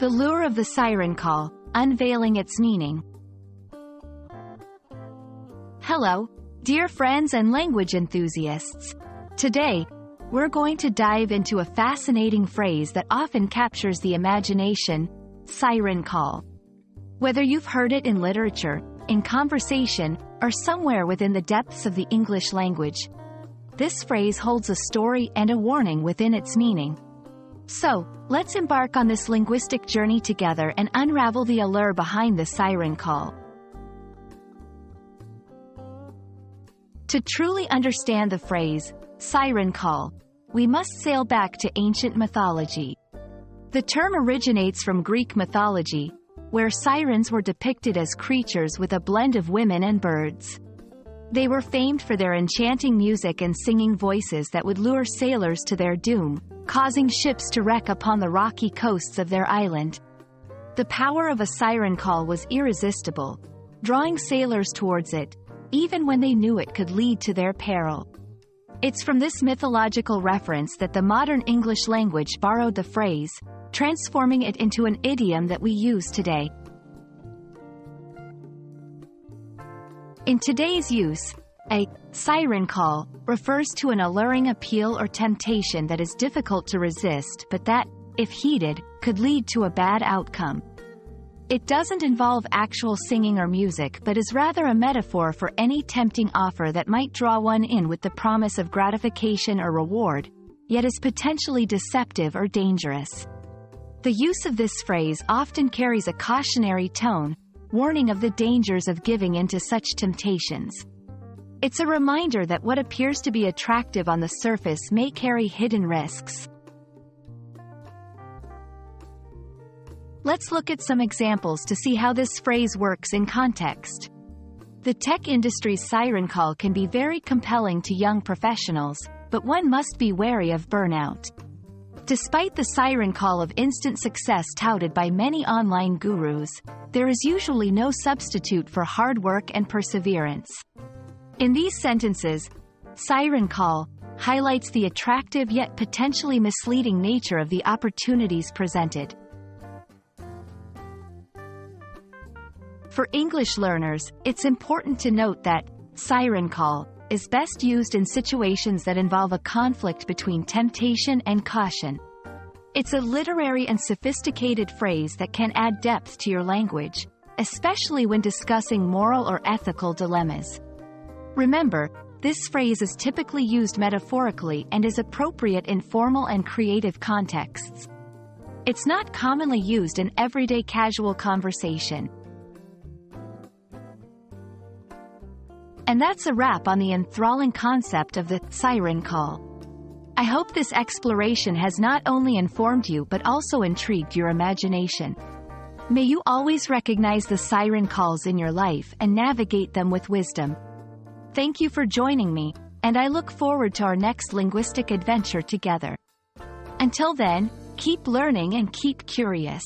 The lure of the siren call, unveiling its meaning. Hello, dear friends and language enthusiasts. Today, we're going to dive into a fascinating phrase that often captures the imagination: siren call. Whether you've heard it in literature, in conversation, or somewhere within the depths of the English language, this phrase holds a story and a warning within its meaning. So, let's embark on this linguistic journey together and unravel the allure behind the siren call. To truly understand the phrase, siren call, we must sail back to ancient mythology. The term originates from Greek mythology, where sirens were depicted as creatures with a blend of women and birds. They were famed for their enchanting music and singing voices that would lure sailors to their doom, causing ships to wreck upon the rocky coasts of their island. The power of a siren call was irresistible, drawing sailors towards it, even when they knew it could lead to their peril. It's from this mythological reference that the modern English language borrowed the phrase, transforming it into an idiom that we use today. In today's use, a siren call refers to an alluring appeal or temptation that is difficult to resist but that, if heeded, could lead to a bad outcome. It doesn't involve actual singing or music but is rather a metaphor for any tempting offer that might draw one in with the promise of gratification or reward, yet is potentially deceptive or dangerous. The use of this phrase often carries a cautionary tone, warning of the dangers of giving into such temptations. It's a reminder that what appears to be attractive on the surface may carry hidden risks. Let's look at some examples to see how this phrase works in context. The tech industry's siren call can be very compelling to young professionals, but one must be wary of burnout. Despite the siren call of instant success touted by many online gurus, there is usually no substitute for hard work and perseverance. In these sentences, siren call highlights the attractive yet potentially misleading nature of the opportunities presented. For English learners, it's important to note that siren call is best used in situations that involve a conflict between temptation and caution. It's a literary and sophisticated phrase that can add depth to your language, especially when discussing moral or ethical dilemmas. Remember, this phrase is typically used metaphorically and is appropriate in formal and creative contexts. It's not commonly used in everyday casual conversation. And that's a wrap on the enthralling concept of the siren call. I hope this exploration has not only informed you but also intrigued your imagination. May you always recognize the siren calls in your life and navigate them with wisdom. Thank you for joining me, and I look forward to our next linguistic adventure together. Until then, keep learning and keep curious.